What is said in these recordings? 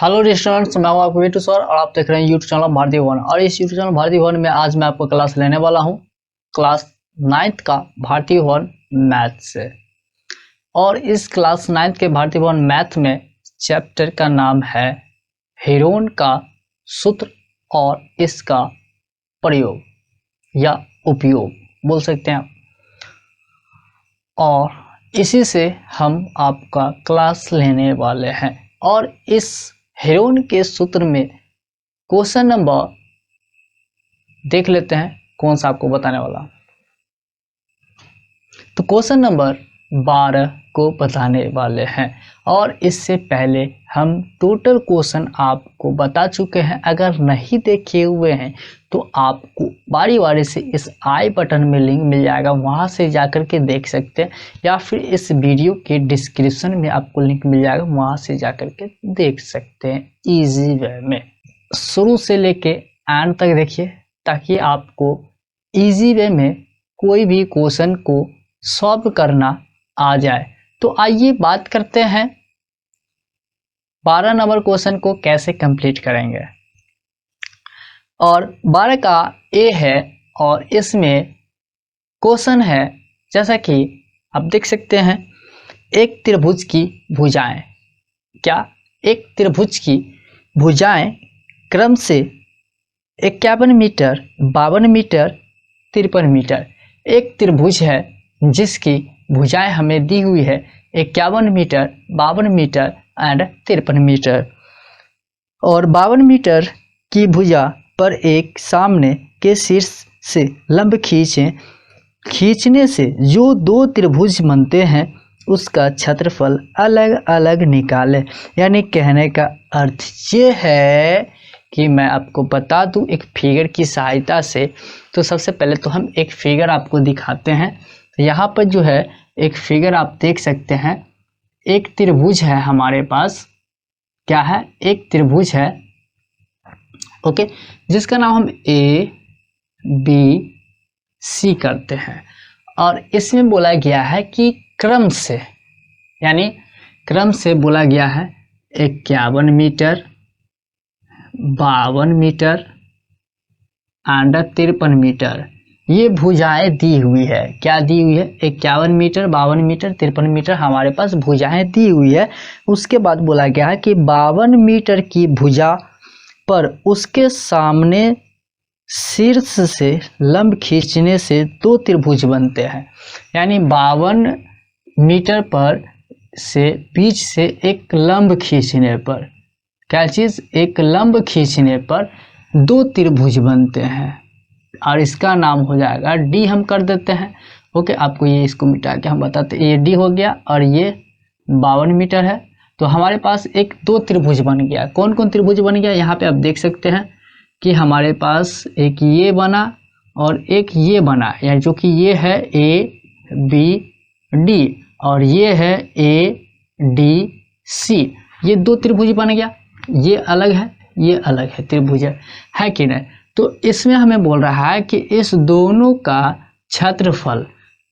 Hello students, मैं हूं आपको वीटू सर और आप देख रहे हैं यूट्यूब चैनल भारतीय भवन। और इस यूट्यूब चैनल भारतीय भवन में आज मैं आपको क्लास लेने वाला हूं क्लास 9th का भारतीय भवन मैथ से। और इस क्लास 9th के भारतीय भवन मैथ में चैप्टर का नाम है हेरोन का सूत्र और इसका प्रयोग या उपयोग बोल सकते हैं। और इसी से हम आपका क्लास लेने वाले हैं। और इस हेरोन के सूत्र में क्वेश्चन नंबर देख लेते हैं कौन सा आपको बताने वाला। तो क्वेश्चन नंबर 12 को बताने वाले हैं। और इससे पहले हम टोटल क्वेश्चन आपको बता चुके हैं। अगर नहीं देखे हुए हैं तो आपको बारी बारी से इस आई बटन में लिंक मिल जाएगा, वहां से जाकर के देख सकते हैं, या फिर इस वीडियो के डिस्क्रिप्शन में आपको लिंक मिल जाएगा, वहां से जाकर के देख सकते हैं इजी वे में। शुरू से लेके एंड तक देखिए ताकि आपको इजी वे में कोई भी क्वेश्चन को सॉल्व करना आ जाए। तो आइए बात करते हैं 12 नंबर क्वेश्चन को कैसे कंप्लीट करेंगे। और 12 का ए है और इसमें क्वेश्चन है जैसा कि आप देख सकते हैं, एक त्रिभुज की भुजाएं, क्या एक त्रिभुज की भुजाएं क्रम से 51 मीटर, 52 मीटर, 53 मीटर। एक त्रिभुज है जिसकी भुजाएं हमें दी हुई है 51 मीटर, 52 मीटर एंड 53 मीटर। और 52 मीटर की भुजा पर एक सामने के शीर्ष से लंब खींचने से जो दो त्रिभुज बनते हैं उसका क्षेत्रफल अलग अलग निकालें। यानी कहने का अर्थ ये है कि मैं आपको बता दूं एक फिगर की सहायता से। तो सबसे पहले तो हम एक फिगर आपको दिखाते हैं। तो यहाँ पर जो है एक फिगर आप देख सकते हैं, एक त्रिभुज है हमारे पास, क्या है, एक त्रिभुज है, ओके, जिसका नाम हम ए बी सी करते हैं। और इसमें बोला गया है कि क्रम से, यानी क्रम से बोला गया है 51 मीटर, 52 मीटर एंड 53 मीटर। ये भुजाएं दी हुई है, क्या दी हुई है, 51 मीटर, 52 मीटर, 53 मीटर हमारे पास भुजाएं दी हुई है। उसके बाद बोला गया है कि 52 मीटर की भुजा पर उसके सामने शीर्ष से लंब खींचने से दो त्रिभुज बनते हैं। यानी 52 मीटर पर से बीच से एक लंब खींचने पर, क्या चीज, एक लंब खींचने पर दो त्रिभुज बनते हैं और इसका नाम हो जाएगा डी। हम कर देते हैं, ओके, आपको ये इसको मिटा के हम बताते हैं, ये डी हो गया और ये 52 मीटर है। तो हमारे पास एक दो त्रिभुज बन गया। कौन कौन त्रिभुज बन गया, यहाँ पे आप देख सकते हैं कि हमारे पास एक ये बना और एक ये बना, यानी जो कि ये है ए बी डी और ये है ए डी सी। ये दो त्रिभुज बन गया, ये अलग है, ये अलग है, त्रिभुज है कि नहीं। तो इसमें हमें बोल रहा है कि इस दोनों का क्षेत्रफल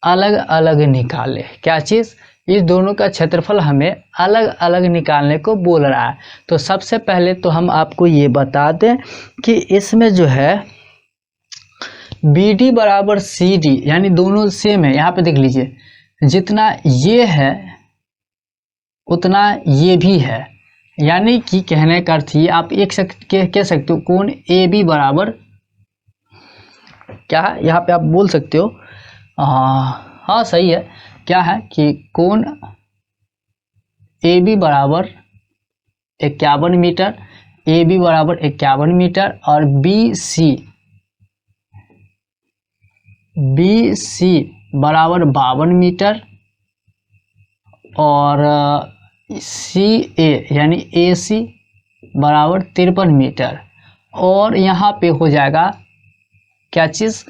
अलग अलग निकाले। क्या चीज, इस दोनों का क्षेत्रफल हमें अलग अलग निकालने को बोल रहा है। तो सबसे पहले तो हम आपको ये बता दें कि इसमें जो है बी डी बराबर सी डी, यानी दोनों सेम है। यहाँ पे देख लीजिए, जितना ये है उतना ये भी है। यानी कि कहने का अर्थ ये आप एक कह सकते हो, कोण ए बी बराबर क्या है, यहाँ पे आप बोल सकते हो, हाँ सही है, क्या है कि कोण ए बी बराबर 51 मीटर, ए बी बराबर 51 मीटर और बी सी बराबर 52 मीटर और सी ए यानी ए सी बराबर 53 मीटर। और यहाँ पे हो जाएगा क्या चीज़,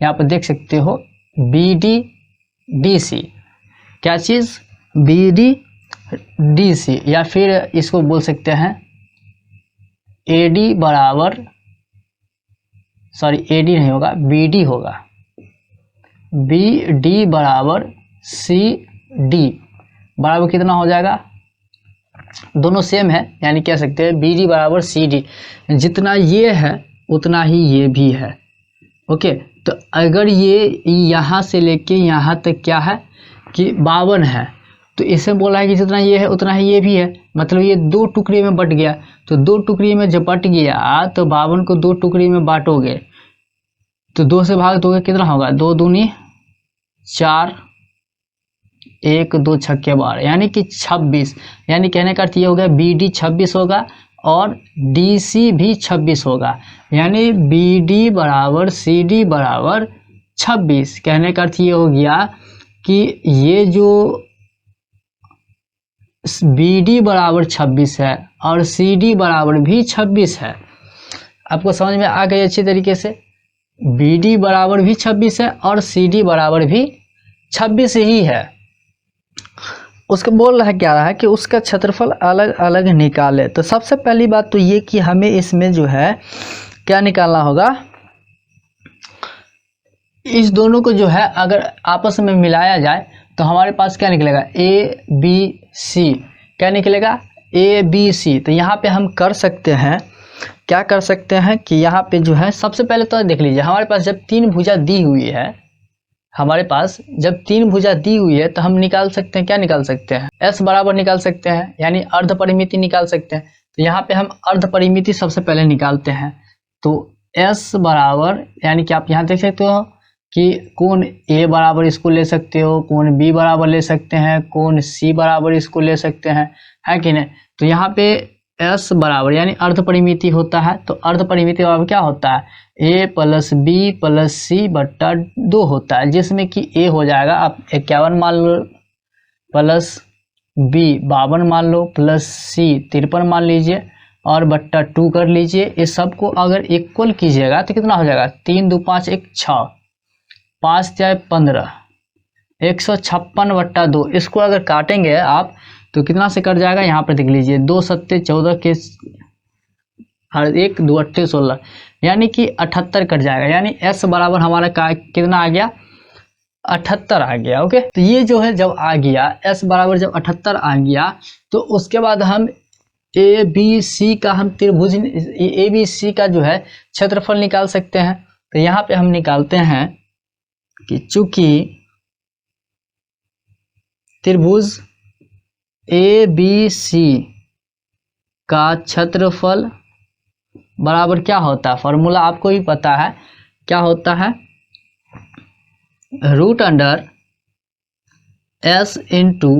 यहाँ पर देख सकते हो बी डी डी सी, क्या चीज़, बी डी डी सी, या फिर इसको बोल सकते हैं ए डी बराबर, सॉरी ए डी नहीं होगा, बी डी होगा, बी डी बराबर सी डी बराबर कितना हो जाएगा दोनों सेम है, यानी कह सकते हैं बी डी बराबर सी डी, जितना ये है उतना ही ये भी है। ओके, तो अगर ये यहाँ से लेके यहाँ तक क्या है कि 52 है, तो इसे बोला है कि जितना ये है उतना ही ये भी है, मतलब ये दो टुकड़े में बट गया। तो दो टुकड़ी में जब बट गया तो 52 को दो टुकड़ी में बांटोगे तो 2 से भाग दोगे, कितना होगा, 2 दूनी 4, 1 2 छक्के 12, यानी कि 26। यानी कहने का अर्थ ये हो गया बी डी 26 होगा और डी सी भी 26 होगा, यानी बी डी बराबर सी डी बराबर 26। कहने का अर्थ ये हो गया कि ये जो बी डी बराबर 26 है और सी डी बराबर भी 26 है। आपको समझ में आ गई अच्छी तरीके से, बी डी बराबर भी 26 है और सी डी बराबर भी 26 ही है। उसको बोल रहा है क्या रहा है कि उसका क्षेत्रफल अलग अलग निकाले। तो सबसे पहली बात तो ये कि हमें इसमें जो है क्या निकालना होगा, इस दोनों को जो है अगर आपस में मिलाया जाए तो हमारे पास क्या निकलेगा, ए बी सी, क्या निकलेगा, ए बी सी। तो यहाँ पे हम कर सकते हैं, क्या कर सकते हैं कि यहाँ पे जो है सबसे पहले तो देख लीजिए, हमारे पास जब 3 भुजा दी हुई है, हमारे पास जब 3 भुजा दी हुई है तो हम निकाल सकते हैं, क्या निकाल सकते हैं, एस बराबर निकाल सकते हैं, यानी अर्ध परिमिति निकाल सकते हैं। तो यहाँ पे हम अर्ध परिमिति सबसे पहले निकालते हैं। तो एस बराबर, यानी कि आप यहाँ देख सकते हो कि कोण ए बराबर इसको ले सकते हो, कोण बी बराबर ले सकते हैं, कोण सी बराबर इसको ले सकते हैं, है कि नहीं। तो यहाँ पे एस बराबर यानी अर्ध परिमिति होता है, तो अर्ध परिमिति बराबर क्या होता है, ए प्लस बी प्लस सी बट्टा 2 होता है, जिसमें कि ए हो जाएगा आप 51 मान लो, प्लस बी 52 मान लो, प्लस सी 53 मान लीजिए और बट्टा 2 कर लीजिए। इस सब को अगर इक्वल कीजिएगा तो कितना हो जाएगा, 3 2 5 1 6, 5 4 15, 156 बट्टा 2। इसको अगर काटेंगे आप तो कितना से कट जाएगा, यहाँ पर देख लीजिए, 2 सत्ते 14 के हर 1 2 अट्ठे 16, यानी कि 78 कट जाएगा। यानी एस बराबर हमारा कितना आ गया, 78 आ गया। ओके, तो ये जो है जब आ गया एस बराबर जब 78 आ गया तो उसके बाद हम ए बी सी का हम त्रिभुज ए बी सी का जो है क्षेत्रफल निकाल सकते हैं। तो यहाँ पे हम निकालते हैं कि चूंकि त्रिभुज ए बी सी का क्षेत्रफल बराबर क्या होता है, फॉर्मूला आपको भी पता है क्या होता है, root under S into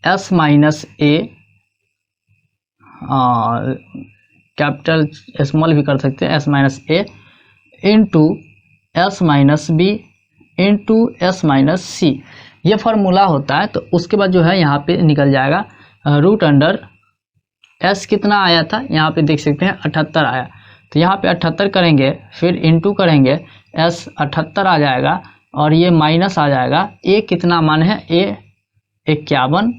S minus A, capital small भी कर सकते हैं, S minus A into S minus B into S minus C, ये फार्मूला होता है। तो उसके बाद जो है यहाँ पे निकल जाएगा रूट अंडर एस कितना आया था, यहाँ पे देख सकते हैं 78 आया, तो यहाँ पे 78 करेंगे, फिर इंटू करेंगे, एस 78 आ जाएगा और ये माइनस आ जाएगा, ए कितना मान है, ए 51,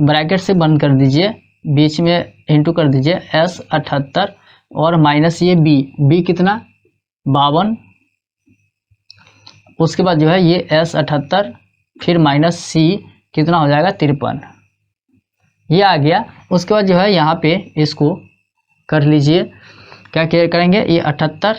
ब्रैकेट से बंद कर दीजिए, बीच में इंटू कर दीजिए, एस 78 और माइनस ये बी कितना 52, उसके बाद जो है ये एस 78 फिर माइनस सी कितना हो जाएगा 53, ये आ गया। उसके बाद जो है यहाँ पे इसको कर लीजिए, क्या करेंगे, ये 78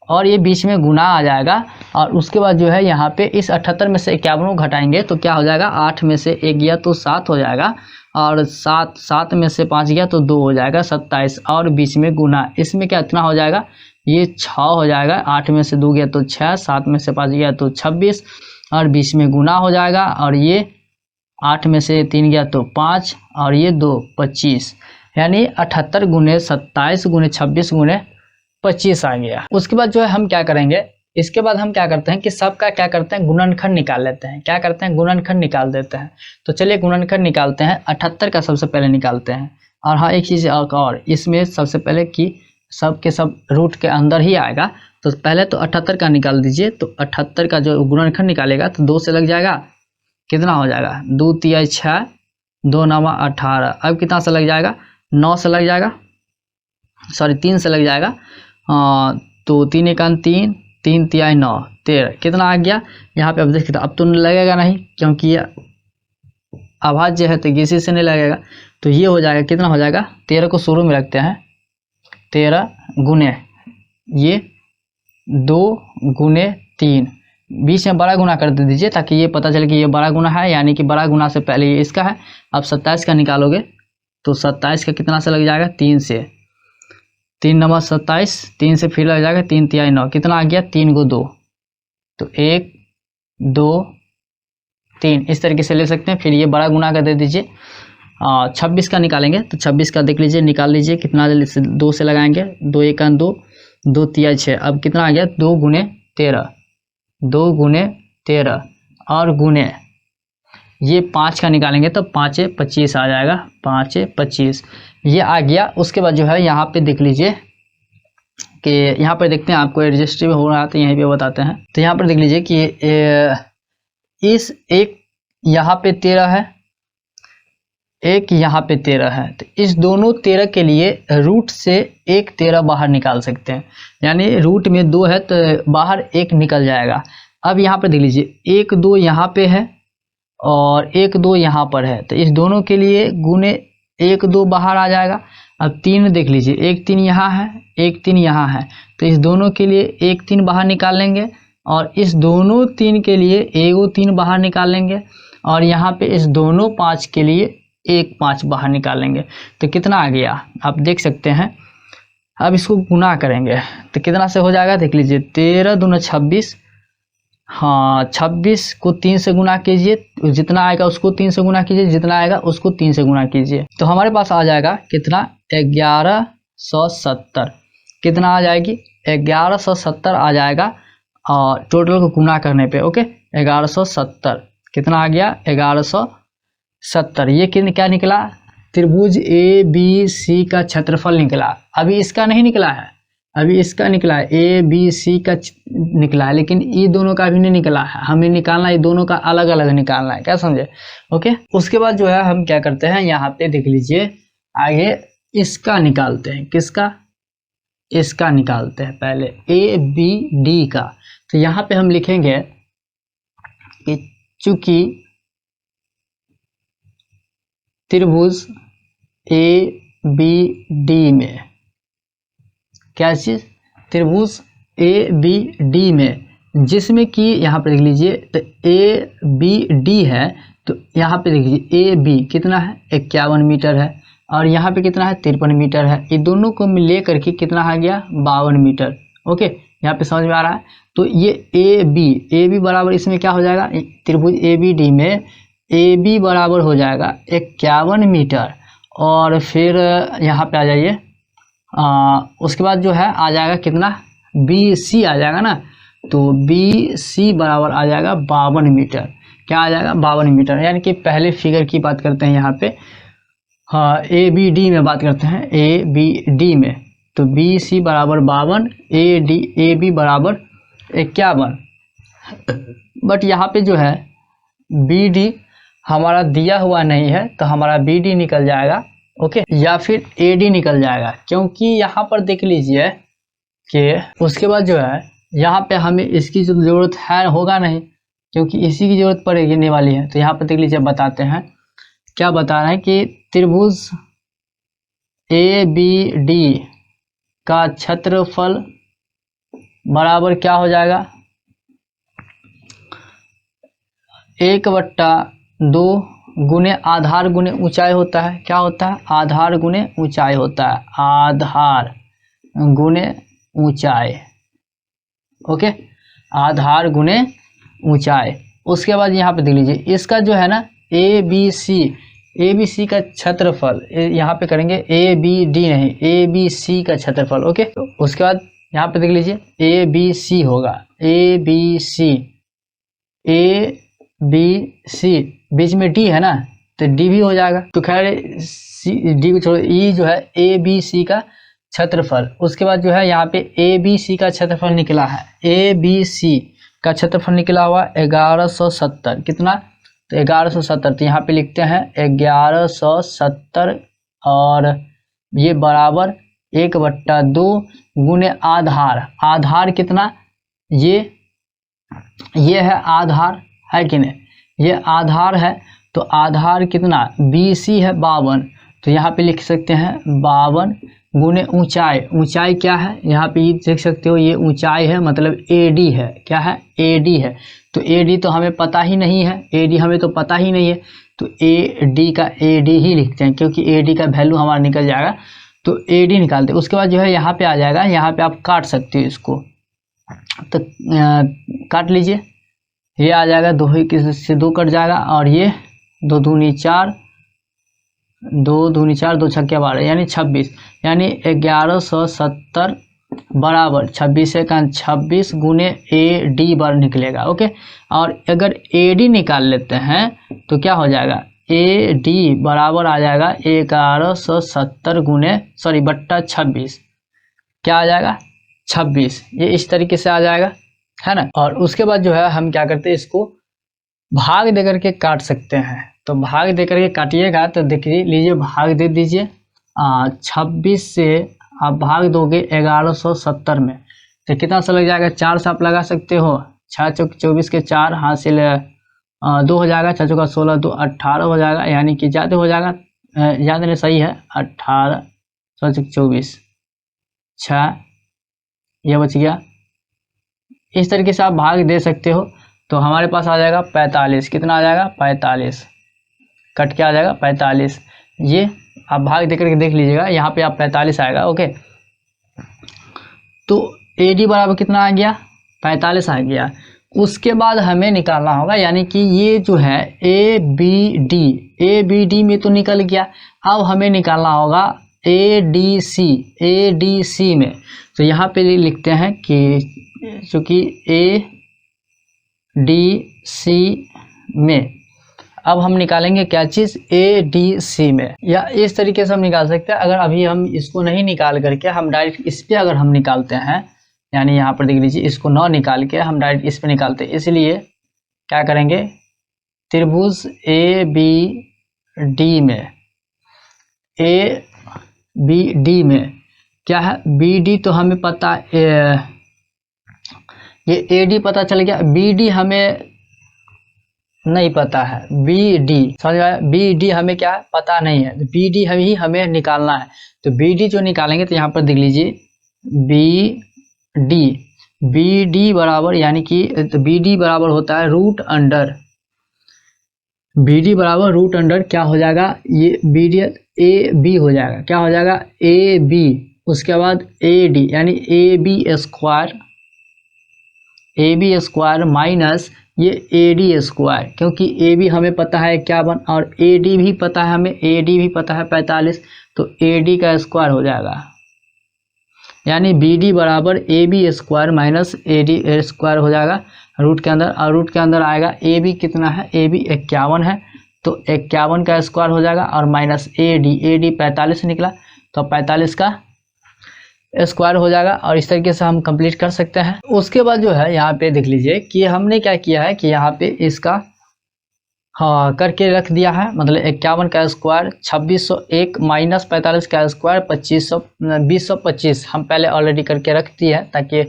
और ये बीच में गुना आ जाएगा, और उसके बाद जो है यहाँ पे इस 78 में से 51 घटाएंगे तो क्या हो जाएगा, 8 में से 1 गया तो 7 हो जाएगा, और 7 में से 5 गया तो 2 हो जाएगा 27, और बीच में गुना, इसमें क्या इतना हो जाएगा, ये 6 हो जाएगा, 8 में से 2 गया तो 6, 7 में से 5 गया तो 26, और बीच में गुना हो जाएगा, और ये 8 में से 3 गया तो 5 और ये 2 25, यानी 78 गुने 27 गुने 26 गुने 25 आ गया। उसके बाद जो है हम क्या करेंगे, इसके बाद हम क्या करते हैं कि सबका क्या करते हैं, गुणनखंड निकाल लेते हैं, क्या करते हैं, गुणनखंड निकाल देते हैं। तो चलिए गुणनखंड निकालते हैं, 78 का सबसे पहले निकालते हैं। और हाँ एक चीज़ और इसमें सबसे पहले कि सब के सब रूट के अंदर ही आएगा, तो पहले तो 78 का निकाल दीजिए। तो 78 का जो गुणनखंड निकालेगा तो 2 से लग जाएगा, कितना हो जाएगा, 2 तिया 6, 2 9 18, अब कितना से लग जाएगा, 9 से लग जाएगा, सॉरी 3 से लग जाएगा, तो 3 एकान 3, 3 तिया 9 13, कितना आ गया। यहाँ पे अब देखिए अब तो लगेगा नहीं, क्योंकि ये अभाज्य है तो इसी से नहीं लगेगा, तो ये हो जाएगा कितना हो जाएगा, 13 को शुरू में रखते हैं, 13 गुने ये 2 गुने 3, बीच में बड़ा गुना कर दे दीजिए ताकि ये पता चले कि ये बड़ा गुना है, यानी कि बड़ा गुना से पहले ये इसका है। अब 27 का निकालोगे तो 27 का कितना से लग जाएगा, 3 से, 3 नंबर 27, 3 से फिर लग जाएगा 3 तिहाई 9, कितना आ गया 3 को 2, तो 1 2 3, इस तरीके से ले सकते हैं। फिर ये बड़ा गुना कर दे दीजिए, 26 का निकालेंगे तो 26 का देख लीजिए, निकाल लीजिए कितना, 2 से लगाएंगे, 2 1 2, 2 तिहाई 6, अब कितना आ गया 2 गुने 13, 2 गुने 13 और गुने ये 5 का निकालेंगे तो 5 25 आ जाएगा, 5 25 ये आ गया। उसके बाद जो है यहाँ पे देख लीजिए कि यहाँ पर देखते हैं आपको एडजस्टिव हो रहा है तो यहीं पे बताते हैं। तो यहाँ पर देख लीजिए कि इस एक यहाँ पे 13 है, एक यहाँ पे 13 है, तो इस दोनों 13 के लिए रूट से एक 13 बाहर निकाल सकते हैं, यानी रूट में 2 है तो बाहर 1 निकल जाएगा। अब यहाँ पर देख लीजिए 1 2 यहाँ पे है और 1 2 यहाँ पर है, तो इस दोनों के लिए गुने 1 2 बाहर आ जाएगा। अब 3 देख लीजिए, 1 3 यहाँ है, 1 3 यहाँ है, तो इस दोनों के लिए 1 3 बाहर निकाल लेंगे और इस दोनों 3 के लिए 1 3 बाहर निकाल लेंगे और यहाँ पे इस दोनों 5 के लिए 1 5 बाहर निकाल लेंगे। तो कितना आ गया आप देख सकते हैं। अब इसको गुना करेंगे तो कितना से हो जाएगा, देख लीजिए 13 दूना 26, हाँ 26 को 3 से गुना कीजिए, जितना आएगा उसको 3 से गुना कीजिए, जितना आएगा उसको 3 से गुना कीजिए, तो हमारे पास आ जाएगा कितना 1170, कितना आ जाएगी 1170 आ जाएगा और टोटल को गुना करने पे, ओके 1170 कितना आ गया 1170। ये क्या निकला, त्रिभुज ए बी सी का क्षेत्रफल निकला। अभी इसका नहीं निकला है, अभी इसका निकला है, ए बी सी का निकला है, लेकिन ये दोनों का भी नहीं निकला है, हमें निकालना है, ये दोनों का अलग अलग निकालना है, क्या समझे, ओके। उसके बाद जो है हम क्या करते हैं, यहाँ पे देख लीजिए आगे इसका निकालते हैं, किसका, इसका निकालते हैं पहले ए बी डी का। तो यहाँ पे हम लिखेंगे कि चूंकि त्रिभुज ए बी डी में, क्या चीज, त्रिभुज ए बी डी में, जिसमें कि यहाँ पे देख लीजिए तो ए बी डी है, तो यहाँ पे देख लीजिए ए बी कितना है 51 मीटर है और यहाँ पे कितना है 53 मीटर है, ये दोनों को मिले करके कितना आ गया 52 मीटर, ओके यहाँ पे समझ में आ रहा है। तो ये ए बी बराबर इसमें क्या हो जाएगा, त्रिभुज ए बी डी में ए बी बराबर हो जाएगा 51 मीटर और फिर यहाँ पे आ जाइए, उसके बाद जो है आ जाएगा कितना बी सी आ जाएगा ना, तो बी सी बराबर आ जाएगा 52 मीटर, क्या आ जाएगा 52 मीटर, यानी कि पहले फिगर की बात करते हैं यहाँ पे, हाँ ए बी डी में बात करते हैं, ए बी डी में, तो बी सी बराबर 52, ए बी बराबर 51, बट यहाँ पे जो है बी डी हमारा दिया हुआ नहीं है तो हमारा बी डी निकल जाएगा, ओके, या फिर ए डी निकल जाएगा, क्योंकि यहाँ पर देख लीजिए कि उसके बाद जो है यहाँ पे हमें इसकी जो जरूरत है होगा नहीं, क्योंकि इसी की जरूरत पड़ेगी वाली है। तो यहाँ पर देख लीजिए बताते हैं, क्या बता रहे हैं कि त्रिभुज ए बी डी का क्षेत्रफल बराबर क्या हो जाएगा 1/2 गुने आधार गुने ऊंचाई होता है, क्या होता है आधार गुने ऊंचाई होता है, आधार गुने ऊंचाई, ओके आधार गुने ऊंचाई। उसके बाद यहाँ पे देख लीजिए इसका जो है ना ए बी सी का क्षेत्रफल, यहाँ पे करेंगे ए बी डी नहीं ए बी सी का क्षेत्रफल, ओके। उसके बाद यहाँ पे देख लीजिए ए बी सी होगा, ए बी सी बीच में डी है ना तो डी भी हो जाएगा, तो खैर डी को छोड़ो, ई जो है ए बी सी का क्षेत्रफल। उसके बाद जो है यहाँ पे ए बी सी का क्षेत्रफल निकला है, ए बी सी का क्षेत्रफल निकला हुआ 1170, कितना तो 1170, तो यहाँ पे लिखते हैं 1170 और ये बराबर 1/2 गुने आधार कितना, ये है आधार है कि नहीं, ये आधार है तो आधार कितना BC है 52, तो यहाँ पे लिख सकते हैं 52 गुने ऊंचाई। ऊंचाई क्या है यहाँ पे ये देख सकते हो, ये ऊंचाई है मतलब AD है। क्या है AD है। तो AD तो हमें पता ही नहीं है, AD हमें तो पता ही नहीं है, तो AD का AD ही लिखते हैं क्योंकि AD का वैल्यू हमारा निकल जाएगा, तो AD निकालते हैं। उसके बाद जो है यहाँ पे आ जाएगा, यहाँ पे आप काट सकते हो इसको, तो काट लीजिए, ये आ जाएगा 2 से 2 कट जाएगा, और ये 2 दूनी 4, 2 दूनी 4, 2 छक्के 12 यानी 26, यानी 1170 बराबर 26 से 26 गुने AD बार निकलेगा। ओके, और अगर AD निकाल लेते हैं तो क्या हो जाएगा, AD बराबर आ जाएगा 1170 गुने बट्टा 26, क्या आ जाएगा 26, ये इस तरीके से आ जाएगा, है ना। और उसके बाद जो है हम क्या करते हैं, इसको भाग दे करके काट सकते हैं। तो भाग दे करके काटिएगा तो देख लीजिए, भाग दे दीजिए 26 से आप भाग दोगे 1170 में, तो कितना सा लग जाएगा, 4 से आप लगा सकते हो, 6 चौक 24 के 4 हासिल 2 हो जाएगा, 6 चौका 16 2 18 हो जाएगा, यानी कि ज़्यादा हो जाएगा, ज़्यादा नहीं सही है 18 6 चौक 24 6, ये बच गया। इस तरीके से आप भाग दे सकते हो, तो हमारे पास आ जाएगा 45, कितना आ जाएगा 45, कट के आ जाएगा 45। ये आप भाग दे करके देख लीजिएगा, यहाँ पे आप 45 आएगा। ओके, तो AD बराबर कितना आ गया 45 आ गया। उसके बाद हमें निकालना होगा, यानी कि ये जो है ABD में तो निकल गया, अब हमें निकालना होगा ADC में। तो यहाँ पे लिखते हैं कि चूँकि ADC में अब हम निकालेंगे क्या चीज़, ADC में, या इस तरीके से हम निकाल सकते हैं। अगर अभी हम इसको नहीं निकाल करके हम डायरेक्ट इस पे अगर हम निकालते हैं, यानी यहाँ पर देख लीजिए, इसको ना निकाल के हम डायरेक्ट इस पे निकालते हैं, इसलिए क्या करेंगे, त्रिभुज ABD में क्या है BD, तो हमें पता ये AD पता चल गया, BD हमें नहीं पता है, BD समझ आया, BD हमें क्या है पता नहीं है, तो BD हमें निकालना है। तो BD जो निकालेंगे तो यहाँ पर देख लीजिए BD बराबर, यानी कि तो BD बराबर होता है BD बराबर रूट अंडर क्या हो जाएगा, ये BD AB हो जाएगा, क्या हो जाएगा AB, उसके बाद AD यानी AB स्क्वायर माइनस ये AD स्क्वायर, क्योंकि AB हमें पता है 51 और AD भी पता है हमें, AD भी पता है 45, तो AD का स्क्वायर हो जाएगा, यानी BD बराबर AB square minus AD square हो जाएगा रूट के अंदर, और रूट के अंदर आएगा AB कितना है, AB 51 है, तो 51 का स्क्वायर हो जाएगा, और माइनस AD 45 निकला, तो 45 का स्क्वायर हो जाएगा। और इस तरीके से हम कंप्लीट कर सकते हैं। उसके बाद जो है यहाँ पे देख लीजिए कि हमने क्या किया है कि यहाँ पे इसका करके रख दिया है, मतलब 51 का स्क्वायर 2601 माइनस 45 का स्क्वायर 2025 हम पहले ऑलरेडी करके रख दिए है, ताकि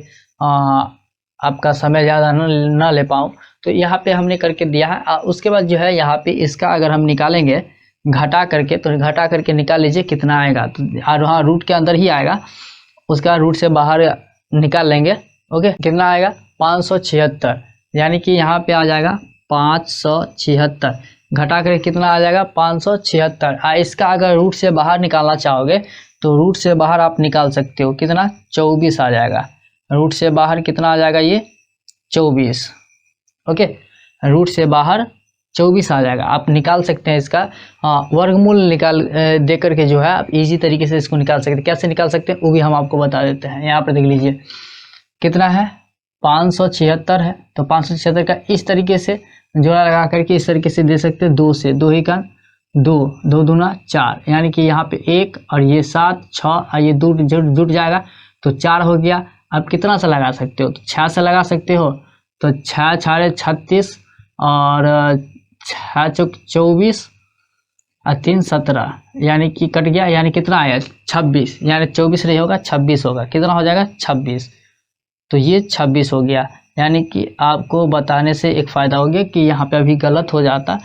आपका समय ज़्यादा न ले पाऊँ, तो यहाँ पे हमने करके दिया है। उसके बाद जो है यहाँ पे इसका अगर हम निकालेंगे घटा करके, तो घटा करके निकाल लीजिए कितना आएगा, तो हाँ रूट के अंदर ही आएगा, उसका रूट से बाहर निकाल लेंगे। ओके, कितना आएगा 576, यानी कि यहाँ पे आ जाएगा 576, घटा कर कितना आ जाएगा 576। इसका अगर रूट से बाहर निकालना चाहोगे तो रूट से बाहर आप निकाल सकते हो, कितना 24 आ जाएगा, रूट से बाहर कितना आ जाएगा ये 24। ओके, रूट से बाहर 24 आ जाएगा, आप निकाल सकते हैं इसका वर्गमूल निकाल दे करके जो है आप इजी तरीके से इसको निकाल सकते हैं। कैसे निकाल सकते हैं वो भी हम आपको बता देते हैं। यहाँ पर देख लीजिए कितना है 576 है, तो 576 का इस तरीके से जोड़ा लगा करके इस तरीके से दे सकते हैं, 2 से 2 ही का 2 2 दूना 4, यानी कि यहाँ पे 1 और ये 7 6 और ये 2 जुट जाएगा तो 4 हो गया। आप कितना सा लगा सकते हो, तो 6 से लगा सकते हो, तो 6 6 36 और 6 चौक 24 और 3 17, यानी कि कट गया, यानी कितना आया 26, यानी 24 नहीं होगा 26 होगा, कितना हो जाएगा 26, तो ये 26 हो गया। यानी कि आपको बताने से एक फ़ायदा हो गया कि यहाँ पे अभी गलत हो जाता,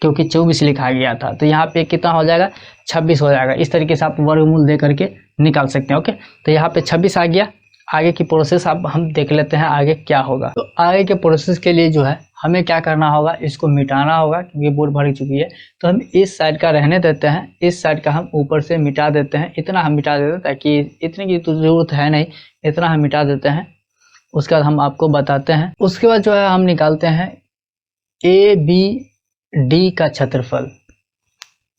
क्योंकि 24 लिखा गया था, तो यहाँ पे कितना हो जाएगा 26 हो जाएगा। इस तरीके से आप वर्गमूल दे करके निकाल सकते हैं। ओके, तो यहाँ पे 26 आ गया। आगे की प्रोसेस अब हम देख लेते हैं आगे क्या होगा। तो आगे के प्रोसेस के लिए जो है हमें क्या करना होगा, इसको मिटाना होगा क्योंकि बोर्ड भर चुकी है। तो हम इस साइड का रहने देते हैं, इस साइड का हम ऊपर से मिटा देते हैं। इतना हम मिटा देते हैं ताकि इतने की तो जरूरत है नहीं, इतना हम मिटा देते हैं। उसके बाद हम आपको बताते हैं। उसके बाद जो है हम निकालते हैं ए बी डी का क्षेत्रफल।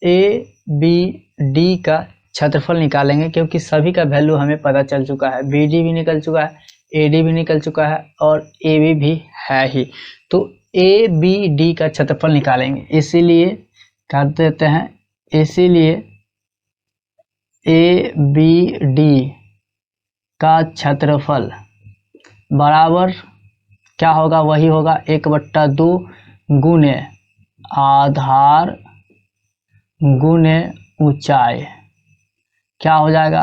ए बी डी का क्षेत्रफल निकालेंगे क्योंकि सभी का वैल्यू हमें पता चल चुका है। बी डी भी निकल चुका है, ए डी भी निकल चुका है और ए बी भी है ही। तो ए बी डी का क्षेत्रफल निकालेंगे, इसीलिए कर देते हैं, इसीलिए ए बी डी का क्षेत्रफल बराबर क्या होगा, वही होगा 1/2 गुने आधार गुने ऊंचाई। क्या हो जाएगा,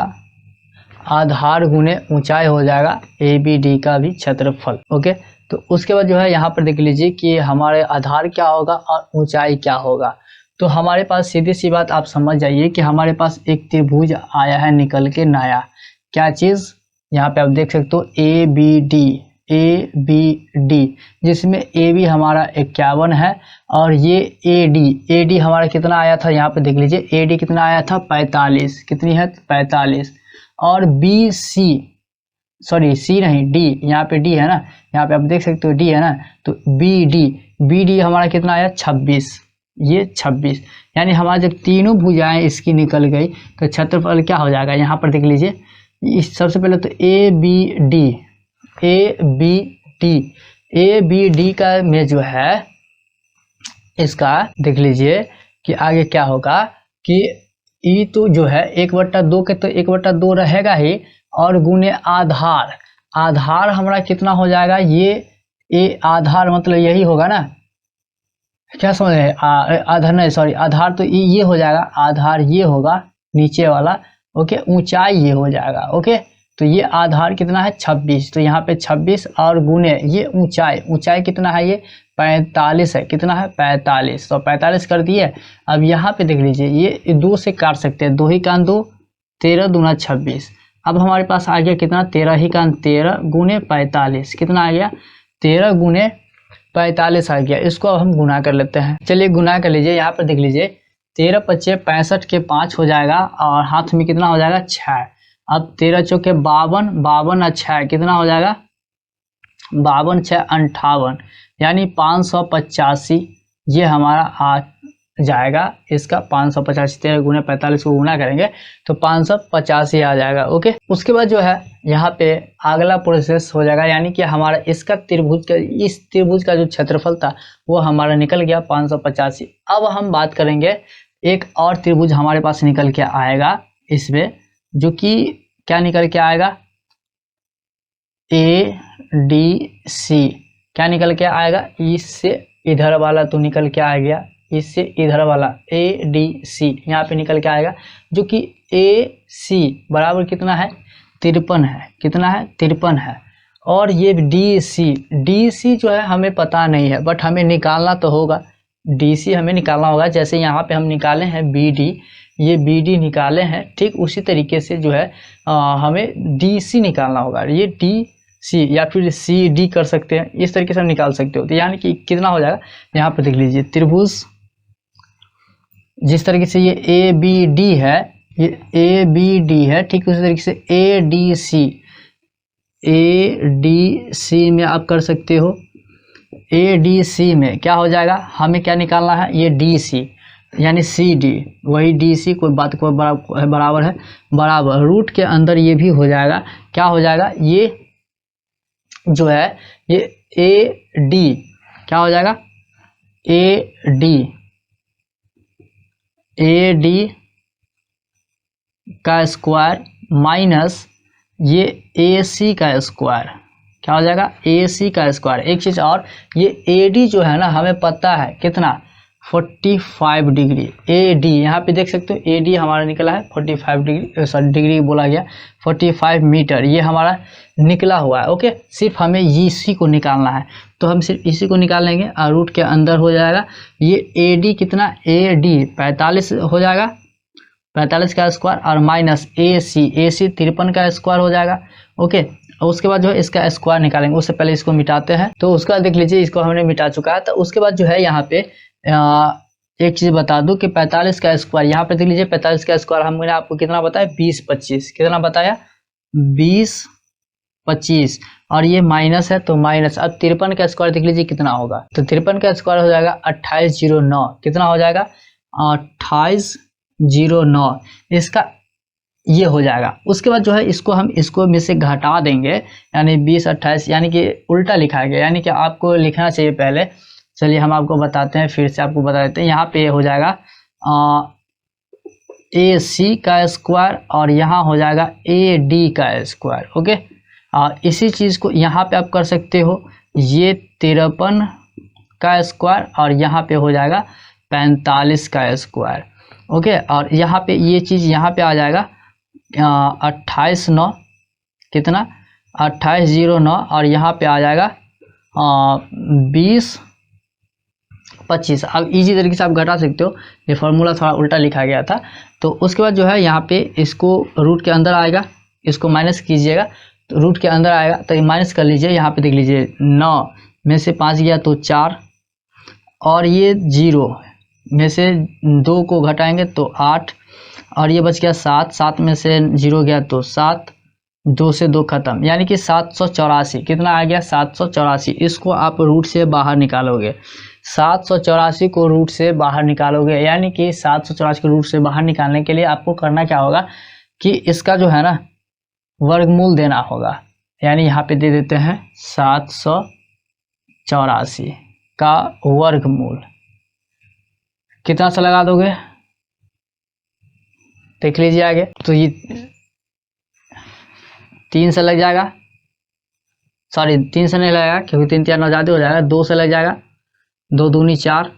आधार गुने ऊंचाई हो जाएगा ए बी डी का भी क्षेत्रफल। ओके, तो उसके बाद जो है यहाँ पर देख लीजिए कि हमारे आधार क्या होगा और ऊंचाई क्या होगा। तो हमारे पास सीधी सी बात आप समझ जाइए कि हमारे पास एक त्रिभुज आया है निकल के नया। क्या चीज़, यहाँ पे आप देख सकते हो ए बी डी, जिसमें ए बी हमारा 51 है और ये ए डी हमारा कितना आया था, यहाँ पे देख लीजिए ए डी कितना आया था 45, कितनी है 45। और बी सी, सॉरी सी नहीं डी, यहाँ पे डी है ना, यहाँ पे आप देख सकते हो डी है ना, तो बी डी हमारा कितना आया 26, ये 26। यानी हमारा जब तीनों भुजाएं इसकी निकल गई तो क्षेत्रफल क्या हो जाएगा, यहाँ पर देख लीजिए। इस सबसे पहले तो ए बी डी का में जो है इसका देख लीजिए कि आगे क्या होगा कि ई तो जो है 1/2 के तो 1/2 रहेगा ही, और गुने आधार हमारा कितना हो जाएगा, ये ए आधार मतलब यही होगा ना, क्या समझ रहे हैं, आधार नहीं सॉरी आधार तो ये हो जाएगा, आधार ये होगा नीचे वाला। ओके, ऊंचाई ये हो जाएगा। ओके, तो ये आधार कितना है 26, तो यहाँ पे 26 और गुने ये ऊंचाई कितना है, ये 45 है, कितना है 45, तो 45 कर दिए। अब यहाँ पे देख लीजिए ये 2 से काट सकते हैं, 2 ही कान 2, 13 दूना 26। अब हमारे पास आ गया कितना 13 ही कान 13 गुने 45, कितना आ गया 13 गुने 45 आ गया। इसको अब हम गुना कर लेते हैं, चलिए गुना कर लीजिए। यहाँ पर देख लीजिए 13 × 5 = 65 के 5 हो जाएगा और हाथ में कितना हो जाएगा 6। अब 13 × 4 = 52, 52 और 6 कितना हो जाएगा 52 × 6 = 58, यानी 585 ये हमारा आ जाएगा। इसका 585 13 गुने 45 को गुना करेंगे तो 585 आ जाएगा। ओके, उसके बाद जो है यहाँ पे अगला प्रोसेस हो जाएगा, यानी कि हमारा इसका त्रिभुज का इस त्रिभुज का जो क्षेत्रफल था वो हमारा निकल गया 585। अब हम बात करेंगे एक और त्रिभुज हमारे पास निकल के आएगा इसमें, जो कि क्या निकल के आएगा ए डी सी। क्या निकल के आएगा, इससे इधर वाला तो निकल के आ गया, इससे इधर वाला ए डी सी यहाँ पे निकल के आएगा, जो कि ए सी बराबर कितना है 53 है, कितना है 53 है। और ये डी सी जो है हमें पता नहीं है, बट हमें निकालना तो होगा, डी सी हमें निकालना होगा। जैसे यहाँ पे हम निकाले हैं बी डी, ये बी डी निकाले हैं, ठीक उसी तरीके से जो है हमें डी सी निकालना होगा। ये डी सी या फिर सी डी कर सकते हैं, इस तरीके से हम निकाल सकते हो। तो यानी कि कितना हो जाएगा, यहाँ पर देख लीजिए त्रिभुज जिस तरीके से ये ए बी डी है, ये ए बी डी है, ठीक उसी तरीके से ए डी सी में आप कर सकते हो। ए डी सी में क्या हो जाएगा, हमें क्या निकालना है, ये डी सी यानी सी डी, वही डी सी कोई बात कोई बराबर है, बराबर रूट के अंदर ये भी हो जाएगा। क्या हो जाएगा, ये जो है ये ए डी क्या हो जाएगा, ए डी का स्क्वायर माइनस ये ए सी का स्क्वायर, क्या हो जाएगा ए सी का स्क्वायर। एक चीज़ और, ये ए डी जो है ना हमें पता है कितना, 45 डिग्री। ए डी यहाँ पे देख सकते हो, ए डी हमारा निकला है 45 डिग्री, सॉरी डिग्री बोला गया, 45 मीटर ये हमारा निकला हुआ है। ओके, सिर्फ हमें इसी को निकालना है, तो हम सिर्फ इसी को निकाल लेंगे और रूट के अंदर हो जाएगा ये ए डी कितना, ए डी 45 हो जाएगा, 45 का स्क्वायर और माइनस ए सी 53 का स्क्वायर हो जाएगा। ओके, और उसके बाद जो है इसका स्क्वायर निकालेंगे, उससे पहले इसको मिटाते हैं। तो उसका देख लीजिए, इसको हमने मिटा चुका है। तो उसके बाद जो है यहाँ पे एक चीज़ बता दूं कि 45 का स्क्वायर, यहाँ पे देख लीजिए 45 का स्क्वायर हमने आपको कितना बताया, 20-25, कितना बताया 20-25, और ये माइनस है तो माइनस। अब 53 का स्क्वायर देख लीजिए कितना होगा, तो 53 का स्क्वायर हो जाएगा 2809, कितना हो जाएगा 2809, इसका ये हो जाएगा। उसके बाद जो है इसको में से घटा देंगे, यानी 20-28, यानी कि उल्टा लिखा गया, यानी कि आपको लिखना चाहिए पहले। चलिए हम आपको बताते हैं, फिर से आपको बता देते हैं। यहाँ पे हो जाएगा ए सी का स्क्वायर और यहाँ हो जाएगा ए डी का स्क्वायर। ओके, इसी चीज़ को यहाँ पे आप कर सकते हो, ये 53 का स्क्वायर और यहाँ पे हो जाएगा 45 का स्क्वायर। ओके, और यहाँ पे ये चीज़ यहाँ पे आ जाएगा 28-9, कितना 2809, और यहाँ पे आ जाएगा 20-25। अब इजी तरीके से आप घटा सकते हो, ये फार्मूला थोड़ा उल्टा लिखा गया था। तो उसके बाद जो है यहाँ पे इसको रूट के अंदर आएगा, इसको माइनस कीजिएगा तो रूट के अंदर आएगा, तो माइनस कर लीजिए। यहाँ पे देख लीजिए 9 में से 5 गया तो 4, और ये 0 में से 2 को घटाएंगे तो 8, और ये बच गया 7, 7 में से 0 गया तो 7, 2 से 2 खत्म, यानी कि 784, कितना आ गया 784। इसको आप रूट से बाहर निकालोगे, 784 को रूट से बाहर निकालोगे, यानी कि 784 को रूट से बाहर निकालने के लिए आपको करना क्या होगा कि इसका जो है ना वर्गमूल देना होगा, यानी यहाँ पे दे देते हैं 784 का वर्गमूल, कितना सा लगा दोगे देख लीजिए आगे, तो ये 3 से लग जाएगा, सॉरी 3 से नहीं लगेगा क्योंकि 3 4 9 ज़्यादा हो जाएगा, 2 से लग जाएगा, 2 दूनी 4,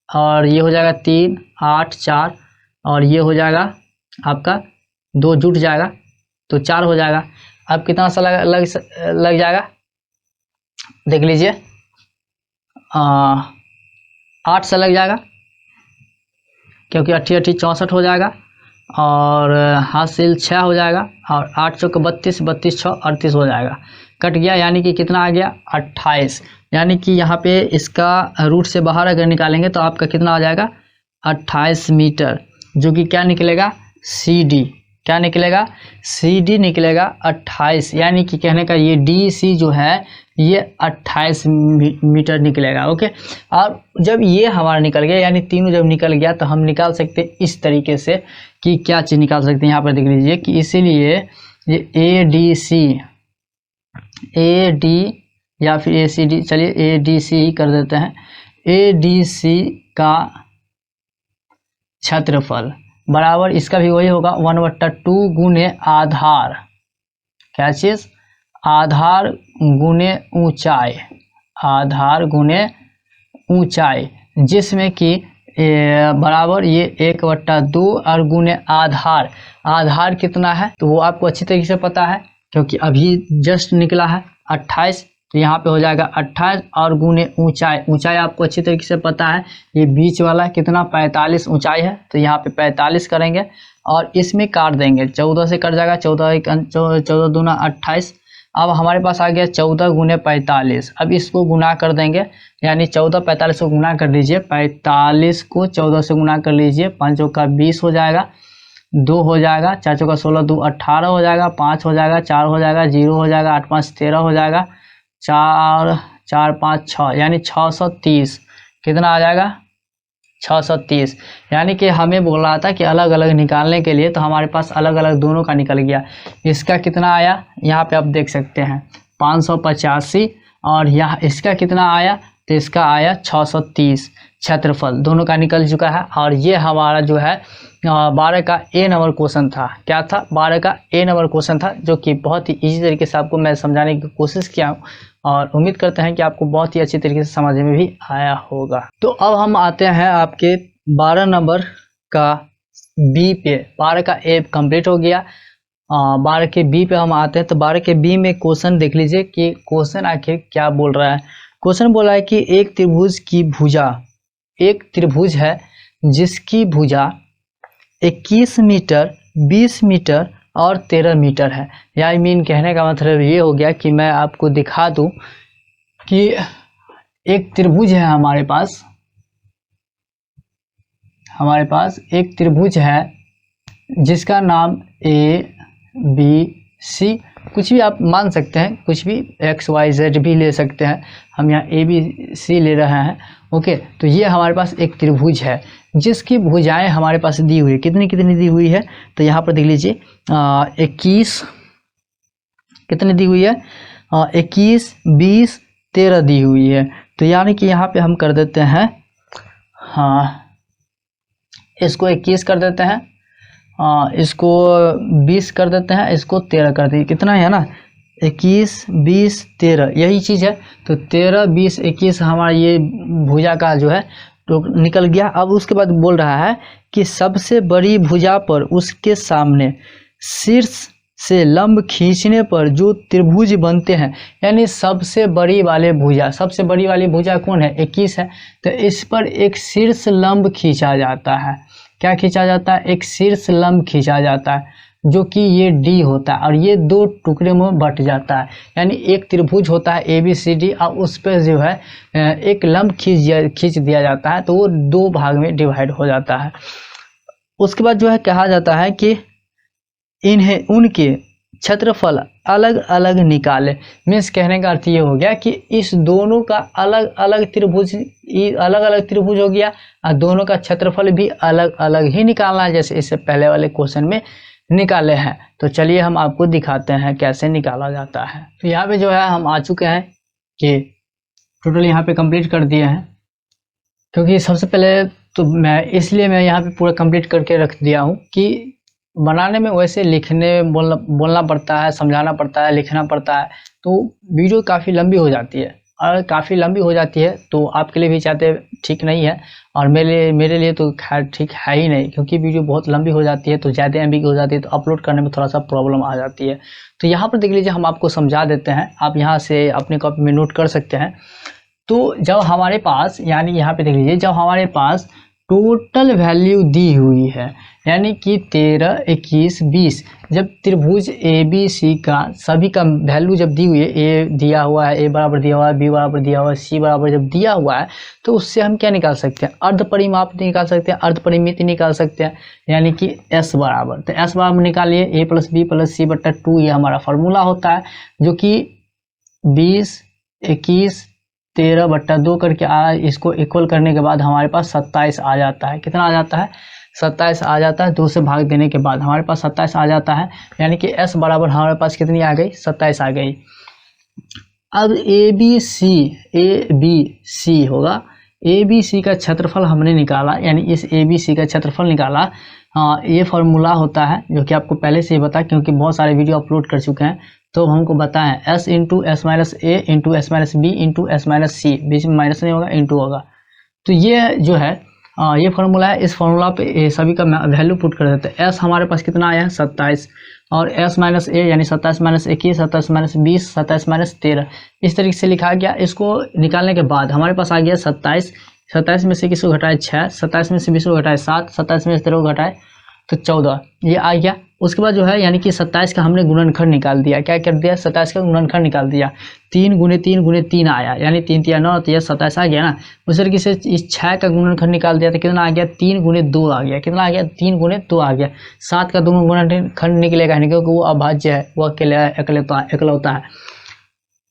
और ये हो जाएगा 3 8 4, और ये हो जाएगा आपका 2 जुट जाएगा तो 4 हो जाएगा। अब कितना सा लग जाएगा देख लीजिए, 8 से लग जाएगा क्योंकि 8 64 हो जाएगा, और हासिल 6 हो जाएगा, और 8 चौक 32, 32 6 38 हो जाएगा, कट गया, यानी कि कितना आ गया 28। यानी कि यहाँ पे इसका रूट से बाहर अगर निकालेंगे तो आपका कितना आ जाएगा 28 मीटर, जो कि क्या निकलेगा सी डी, क्या निकलेगा सी डी निकलेगा 28, यानी कि कहने का ये डी सी जो है ये 28 मीटर निकलेगा। ओके, और जब ये हमारा निकल गया, यानी तीनों जब निकल गया, तो हम निकाल सकते हैं इस तरीके से कि क्या चीज़ निकाल सकते हैं। यहाँ पर देख लीजिए कि इसीलिए ये A D C, A D या फिर ए सी डी, चलिए ए डी सी ही कर देते हैं, ए डी सी का क्षेत्रफल बराबर इसका भी वही होगा 1/2 गुने आधार, क्या चीज़ आधार गुने ऊंचाई, आधार गुने ऊंचाई, जिसमें कि बराबर ये 1/2 और गुने आधार, आधार कितना है तो वो आपको अच्छी तरीके से पता है क्योंकि अभी जस्ट निकला है 28, तो यहाँ पे हो जाएगा 28 और गुने ऊंचाई, ऊंचाई आपको अच्छी तरीके से पता है, ये बीच वाला कितना 45 ऊंचाई है, तो यहाँ पे 45 करेंगे और इसमें काट देंगे, 14 से कट जाएगा, 14 दूना 28। अब हमारे पास आ गया 14 गुने 45, अब इसको गुना कर देंगे, यानी 14 45 को गुना कर लीजिए, 45 को 14 से गुना कर लीजिए, 5 चौका 20 हो जाएगा, 2 हो जाएगा, 4 चौका 16, 2 18 हो जाएगा, 5 हो जाएगा, 4 हो जाएगा, 0 हो जाएगा, 8 5 13 हो जाएगा, 4 4 5 6, यानी 630, कितना आ जाएगा 630। यानी कि हमें बोल रहा था कि अलग अलग निकालने के लिए, तो हमारे पास अलग अलग दोनों का निकल गया। इसका कितना आया यहाँ पे आप देख सकते हैं 585, और यहाँ इसका कितना आया तो इसका आया 630, क्षेत्रफल दोनों का निकल चुका है। और ये हमारा जो है 12 का ए नंबर क्वेश्चन था, क्या था 12 का ए नंबर क्वेश्चन था, जो कि बहुत ही इजी तरीके से आपको मैं समझाने की कोशिश किया हूँ और उम्मीद करते हैं कि आपको बहुत ही अच्छी तरीके से समझ में भी आया होगा। तो अब हम आते हैं आपके 12 नंबर का बी पे। 12 का ए कंप्लीट हो गया, 12 के बी पे हम आते हैं। तो 12 के बी में क्वेश्चन देख लीजिए कि क्वेश्चन आखिर क्या बोल रहा है। क्वेश्चन बोला है कि एक त्रिभुज की भुजा, एक त्रिभुज है जिसकी भुजा 21 मीटर, 20 मीटर और 13 मीटर है। या मीन कहने का मतलब ये हो गया कि मैं आपको दिखा दूं कि एक त्रिभुज है हमारे पास एक त्रिभुज है जिसका नाम ए बी सी, कुछ भी आप मान सकते हैं, कुछ भी एक्स वाई जेड भी ले सकते हैं, हम यहाँ ए बी सी ले रहे हैं। ओके, तो ये हमारे पास एक त्रिभुज है जिसकी भुजाएं हमारे पास दी हुई है। कितनी कितनी दी हुई है, तो यहाँ पर देख लीजिए 21 कितनी दी हुई है, 21, 20, 13 दी हुई है। तो यानी कि यहाँ पे हम कर देते हैं, हाँ इसको 21 कर देते हैं, इसको 20 कर देते हैं, इसको 13 कर देंगे। कितना है ना, 21, 20, 13 यही चीज़ है। तो 13, 20, 21 हमारा ये भुजा का जो है तो निकल गया। अब उसके बाद बोल रहा है कि सबसे बड़ी भुजा पर उसके सामने शीर्ष से लंब खींचने पर जो त्रिभुज बनते हैं, यानी सबसे बड़ी वाले भुजा, सबसे बड़ी वाली भुजा कौन है, 21 है। तो इस पर एक शीर्ष लंब खींचा जाता है। क्या खींचा जाता है, एक शीर्ष लंब खींचा जाता है जो कि ये डी होता है और ये दो टुकड़े में बट जाता है। यानी एक त्रिभुज होता है ए बी सी डी और उस पर जो है एक लंब खींच दिया जाता है, तो वो दो भाग में डिवाइड हो जाता है। उसके बाद जो है कहा जाता है कि इन्हें उनके क्षेत्रफल अलग अलग निकाले। मीन्स कहने का अर्थ ये हो गया कि इस दोनों का अलग अलग त्रिभुज हो गया और दोनों का क्षेत्रफल भी अलग अलग ही निकालना है, जैसे इससे पहले वाले क्वेश्चन में निकाले हैं। तो चलिए हम आपको दिखाते हैं कैसे निकाला जाता है। तो यहाँ पे जो है हम आ चुके हैं कि टोटल यहाँ पे कंप्लीट कर दिए हैं, क्योंकि सबसे पहले तो मैं यहाँ पे पूरा कंप्लीट करके रख दिया हूँ कि बनाने में वैसे लिखने बोलना पड़ता है, समझाना पड़ता है, लिखना पड़ता है, तो वीडियो काफ़ी लंबी हो जाती है। और काफ़ी लंबी हो जाती है तो आपके लिए भी चाहते ठीक नहीं है, और मेरे लिए तो खैर ठीक है ही नहीं, क्योंकि वीडियो बहुत लंबी हो जाती है तो ज़्यादा MB की हो जाती है तो अपलोड करने में थोड़ा सा प्रॉब्लम आ जाती है। तो यहाँ पर देख लीजिए हम आपको समझा देते हैं, आप यहाँ से अपने कॉपी में नोट कर सकते हैं। तो जब हमारे पास, यानी यहाँ पे देख लीजिए, जब हमारे पास टोटल वैल्यू दी हुई है, यानी कि 13, 21, 20, जब त्रिभुज ए बी सी का सभी का वैल्यू जब दी हुई है, ए दिया हुआ है, ए बराबर दिया हुआ है, बी बराबर दिया हुआ है, सी बराबर जब दिया हुआ है, तो उससे हम क्या निकाल सकते हैं, अर्ध परिमाप निकाल सकते हैं, अर्ध परिमिति निकाल सकते हैं, यानी कि एस बराबर। तो एस बराबर निकालिए ए प्लस बी प्लस सी बट्टा 2, ये हमारा फॉर्मूला होता है, जो कि 20, 21, 13 बट्टा 2 करके इसको इक्वल करने के बाद हमारे पास 27 आ जाता है। कितना आ जाता है, 27 आ जाता है। 2 से भाग देने के बाद हमारे पास 27 आ जाता है, यानी कि S बराबर हमारे पास कितनी आ गई, 27 आ गई। अब ए बी सी होगा, ए बी सी का क्षेत्रफल हमने निकाला, यानी इस ए बी सी का क्षेत्रफल निकाला। ये फॉर्मूला होता है जो कि आपको पहले से ही बता, क्योंकि बहुत सारे वीडियो अपलोड कर चुके हैं, तो हमको बताएं S into S minus A into S minus B into S minus C, बीच में माइनस नहीं होगा, इंटू होगा। तो ये जो है ये फार्मूला है। इस फार्मूला पे सभी का वैल्यू पुट कर देते हैं। S हमारे पास कितना आया है, 27, और S माइनस ए यानी 27 माइनस 21, 27 माइनस 20, 27 माइनस 13, इस तरीके से लिखा गया। इसको निकालने के बाद हमारे पास आ गया 27, 27 में से किसी को घटाए 6, 27 में से 20 को घटाए 7, 27 में से 13 को घटाए तो 14, ये आ गया। उसके बाद जो है यानी कि 27 का हमने गुणनखंड निकाल दिया। क्या कर दिया, 27 का गुणनखंड निकाल दिया। 3 गुणे 3 गुणे 3 आया, यानी 3 3 9, तो यह 27 आ गया ना। उस तरीके से इस 6 का गुणनखंड निकाल दिया तो कितना आ गया, 3 गुणे 2 आ गया। कितना आ गया, 3 गुणे 2 आ गया। 7 का दोनों गुणनखंड निकलेगा नहीं, क्योंकि वो अभाज्य है, वो अकेला इकलौता है।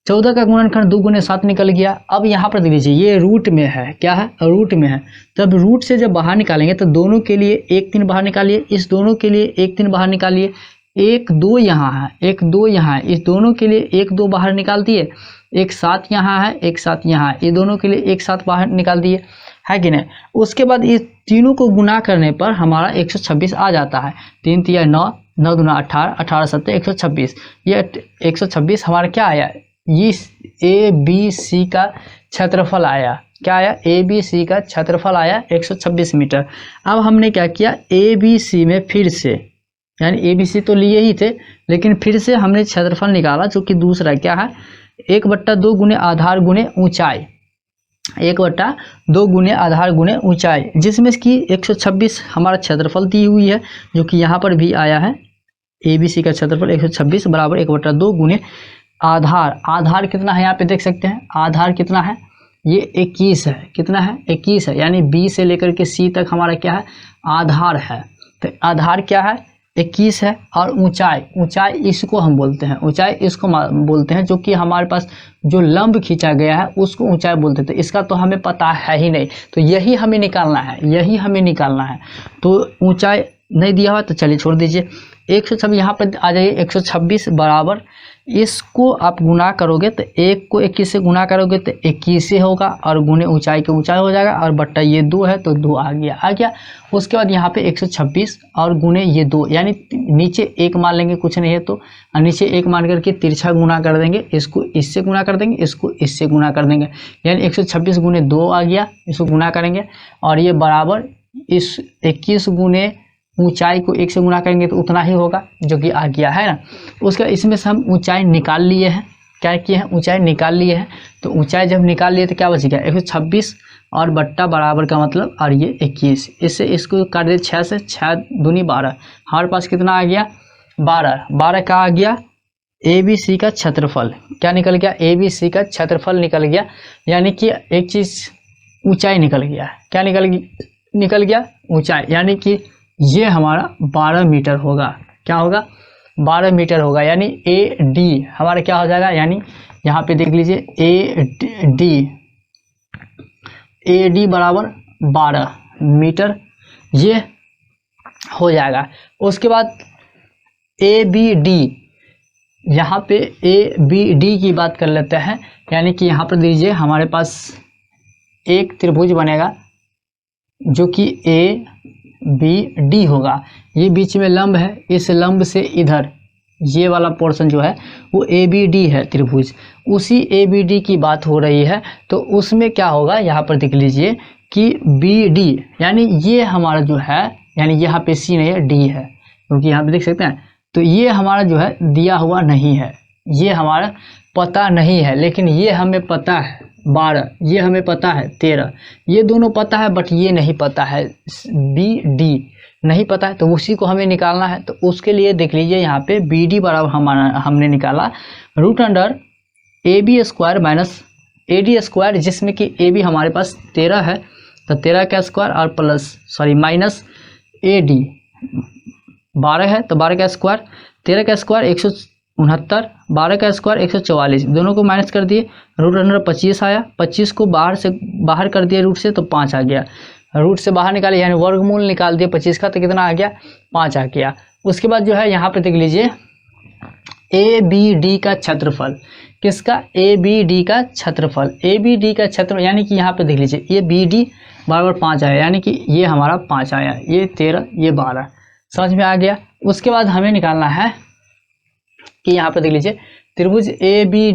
14 का गुणनखंड 2 गुणे 7 निकल गया। अब यहाँ पर देख लीजिए ये रूट में है, क्या है, रूट में है। तब रूट से जब बाहर निकालेंगे तो दोनों के लिए 1 3 बाहर निकालिए, इस दोनों के लिए 1 3 बाहर निकालिए, 1 2 यहाँ है, 1 2 यहाँ है, इस दोनों के लिए 1 2 बाहर निकाल दिए, 1 7 यहाँ है, 1 7 यहाँ है, ये दोनों के लिए 1 7 बाहर निकाल दिए, है कि नहीं। उसके बाद इस तीनों को गुना करने पर हमारा 126 आ जाता है। 3 3 9, 9 2 18, 18 7 126, ये 126 हमारा क्या आया, इस ए बी सी का क्षेत्रफल आया, क्या आया, ए बी सी का क्षेत्रफल आया 126 मीटर। अब हमने क्या किया, ए बी सी में फिर से, यानी ए बी सी तो लिए ही थे, लेकिन फिर से हमने क्षेत्रफल निकाला जो कि दूसरा क्या है, 1/2 गुने आधार गुने ऊंचाई, 1/2 गुने आधार गुने ऊंचाई, जिसमें कि 126 हमारा क्षेत्रफल दी हुई है, जो कि यहाँ पर भी आया है। ए बी सी का क्षेत्रफल 126 बराबर 1/2 गुने आधार, आधार कितना है यहाँ पे देख सकते हैं, आधार कितना है, ये 21 है, कितना है, 21 है, यानी बी से लेकर के सी तक हमारा क्या है, आधार है। तो आधार क्या है, 21 है। और ऊंचाई, ऊंचाई इसको हम बोलते हैं, ऊंचाई इसको बोलते हैं, जो कि हमारे पास जो लंब खींचा गया है उसको ऊंचाई बोलते थे। इसका तो हमें पता है ही नहीं, तो यही हमें निकालना है, यही हमें निकालना है। तो ऊंचाई नहीं दिया हुआ तो चलिए छोड़ दीजिए। 126 यहाँ पर आ जाइए, 126 बराबर, इसको आप गुना करोगे तो 1 को 21 से गुना करोगे तो 21 से होगा, और गुने ऊंचाई के ऊंचाई हो जाएगा, और बट्टा ये 2 है तो 2 आ गया। उसके बाद यहाँ पे 126 और गुने ये 2, यानी नीचे 1 मान लेंगे, कुछ नहीं है तो नीचे 1 मान करके तिरछा गुना कर देंगे, इसको इससे गुना कर देंगे, इसको इससे गुना कर देंगे, यानी 126 गुने 2 आ गया, इसको गुना करेंगे, और ये बराबर इस 21 गुने ऊंचाई को 1 से गुना करेंगे तो उतना ही होगा, जो कि आ गया है ना। उसके इसमें से हम ऊंचाई निकाल लिए हैं, क्या किए हैं, ऊंचाई निकाल लिए हैं। तो ऊंचाई जब निकाल लिए तो क्या बच गया, 126 और बट्टा बराबर का मतलब, और ये 21, इससे इसको काट दे 6 से, 6 दूनी 12, हमारे पास कितना आ गया, 12 का आ गया ए बी सी का क्षेत्रफल, क्या निकल गया, ए बी सी का क्षेत्रफल निकल गया। यानी कि एक चीज़ ऊंचाई निकल गया, क्या निकल गया ऊंचाई, यानी कि ये हमारा 12 मीटर होगा, क्या होगा, 12 मीटर होगा। यानी ए डी हमारा क्या हो जाएगा, यानी यहाँ पे देख लीजिए ए डी बराबर 12 मीटर ये हो जाएगा। उसके बाद ए बी डी, यहाँ पे ए बी डी की बात कर लेते हैं। यानी कि यहाँ पर दीजिए हमारे पास एक त्रिभुज बनेगा जो कि ए बी डी होगा, ये बीच में लंब है, इस लंब से इधर ये वाला पोर्शन जो है वो ए बी डी है त्रिभुज, उसी ए बी डी की बात हो रही है। तो उसमें क्या होगा, यहाँ पर देख लीजिए कि बी डी, यानी ये हमारा जो है, यानी यहाँ पे सी नहीं है डी है, क्योंकि यहाँ पे देख सकते हैं, तो ये हमारा जो है दिया हुआ नहीं है, ये हमारा पता नहीं है, लेकिन ये हमें पता है 12, ये हमें पता है 13, ये दोनों पता है, बट ये नहीं पता है, बी डी नहीं पता है, तो उसी को हमें निकालना है। तो उसके लिए देख लीजिए यहाँ पे बी डी बराबर हमने निकाला √under A B square minus A D square, जिसमें कि ए बी हमारे पास 13 है, तो 13 का स्क्वायर और माइनस ए डी 12 है, तो 12 का स्क्वायर, 13 का स्क्वायर 169, 12 का स्क्वायर 144, दोनों को माइनस कर दिए, √अंडर 25 आया, 25 को बाहर कर दिए रूट से तो 5 आ गया, रूट से बाहर निकाले यानी वर्गमूल निकाल दिए 25 का, तो कितना आ गया, 5 आ गया। उसके बाद जो है यहाँ पे देख लीजिए ए बी डी का क्षेत्रफल, किसका, ए बी डी का क्षेत्रफल, ए बी डी का क्षेत्रफल, यानी कि यहाँ पे देख लीजिए ये बी डी बराबर 5 आया, यानी कि ये हमारा 5 आया, ये 13, ये 12, समझ में आ गया। उसके बाद हमें निकालना है कि यहाँ पे देख लीजिए त्रिभुज ए बी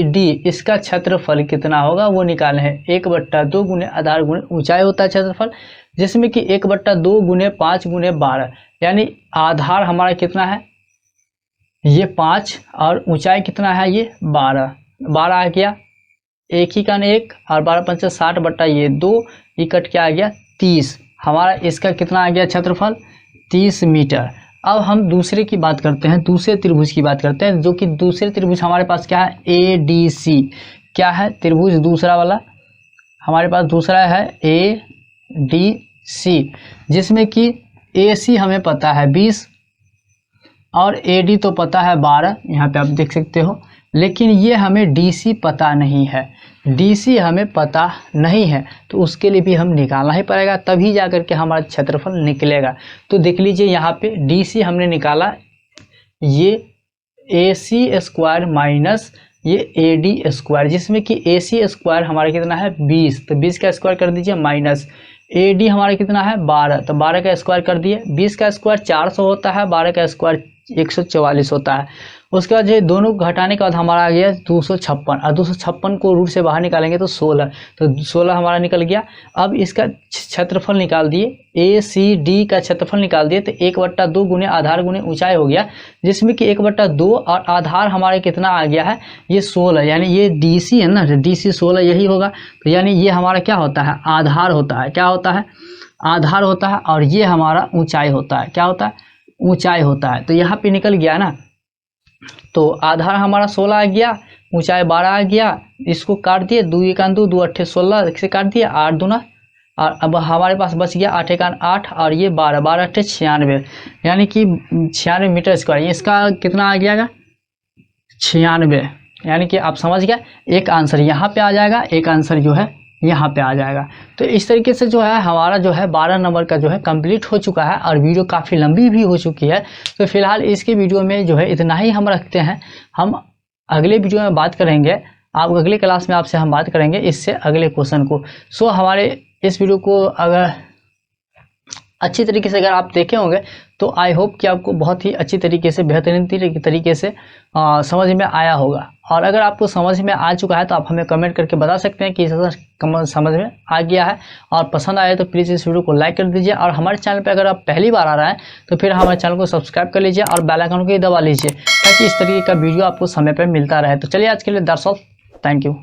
डी इसका क्षेत्रफल कितना होगा वो निकालना है, 1/2 गुने आधार गुने ऊंचाई होता है क्षेत्रफल, जिसमें कि 1/2 गुने 5 गुने 12, यानी आधार हमारा कितना है, ये 5, और ऊंचाई कितना है, ये 12 आ गया, एक ही का ने 1, और 12 पंचे 60 बट्टा ये 2, इकट क्या आ गया 30, हमारा इसका कितना आ गया क्षेत्रफल 30 मीटर। अब हम दूसरे की बात करते हैं, दूसरे त्रिभुज की बात करते हैं, जो कि दूसरे त्रिभुज हमारे पास क्या है, ए डी सी, क्या है त्रिभुज दूसरा वाला हमारे पास दूसरा है ए डी सी, जिसमें कि ए सी हमें पता है 20 और ए डी तो पता है 12, यहाँ पे आप देख सकते हो, लेकिन ये हमें डी सी पता नहीं है, डी सी हमें पता नहीं है, तो उसके लिए भी हम निकालना ही पड़ेगा, तभी जा कर के हमारा क्षेत्रफल निकलेगा। तो देख लीजिए यहाँ पे डी सी हमने निकाला, ये ए सी स्क्वायर माइनस ये ए डी स्क्वायर, जिसमें कि ए सी स्क्वायर हमारा कितना है 20, तो 20 का स्क्वायर कर दीजिए, माइनस ए डी हमारा कितना है 12, तो 12 का स्क्वायर कर दिए, 20 का स्क्वायर 400 होता है, 12 का स्क्वायर 144 होता है। उसके बाद ये दोनों को घटाने के बाद हमारा आ गया 256 और 256 को रूट से बाहर निकालेंगे तो 16, तो 16 हमारा निकल गया। अब इसका क्षेत्रफल निकाल दिए, ACD का क्षेत्रफल निकाल दिए तो 1/2 गुने आधार गुने ऊंचाई हो गया, जिसमें कि 1/2 और आधार हमारे कितना आ गया है, ये 16, यानी ये DC है ना, DC 16 यही होगा। तो यानी ये हमारा क्या होता है, आधार होता है, क्या होता है, आधार होता है। और ये हमारा ऊंचाई होता है, क्या होता है, ऊंचाई होता है। तो यहाँ पे निकल गया ना, तो आधार हमारा 16 आ गया, ऊंचाई 12 आ गया, इसको काट दिए, 2 × 2 2 × 8 16 से काट दिया, 8 दूना, और अब हमारे पास बच गया 8 × 8 और ये 12 12 × 8 96, यानी कि 96 मीटर स्क्वायर। इसका कितना आ गया 96, यानी कि आप समझ गए, एक आंसर यहाँ पे आ जाएगा, एक आंसर जो है यहाँ पे आ जाएगा। तो इस तरीके से जो है हमारा जो है 12 नंबर का जो है कंप्लीट हो चुका है, और वीडियो काफ़ी लंबी भी हो चुकी है। तो फिलहाल इसके वीडियो में जो है इतना ही हम रखते हैं। हम अगले वीडियो में बात करेंगे, आप अगले क्लास में आपसे हम बात करेंगे इससे अगले क्वेश्चन को। सो हमारे इस वीडियो को अगर अच्छी तरीके से अगर आप देखे होंगे तो आई होप कि आपको बहुत ही अच्छी तरीके से, बेहतरीन तरीके से समझ में आया होगा। और अगर आपको समझ में आ चुका है तो आप हमें कमेंट करके बता सकते हैं कि समझ में आ गया है, और पसंद आया तो प्लीज़ इस वीडियो को लाइक कर दीजिए। और हमारे चैनल पे अगर आप पहली बार आ रहे हैं तो फिर हमारे चैनल को सब्सक्राइब कर लीजिए और बेल आइकन को दबा लीजिए, ताकि इस तरीके का वीडियो आपको समय पर मिलता रहे। तो चलिए आज के लिए दैट्स ऑल, थैंक यू।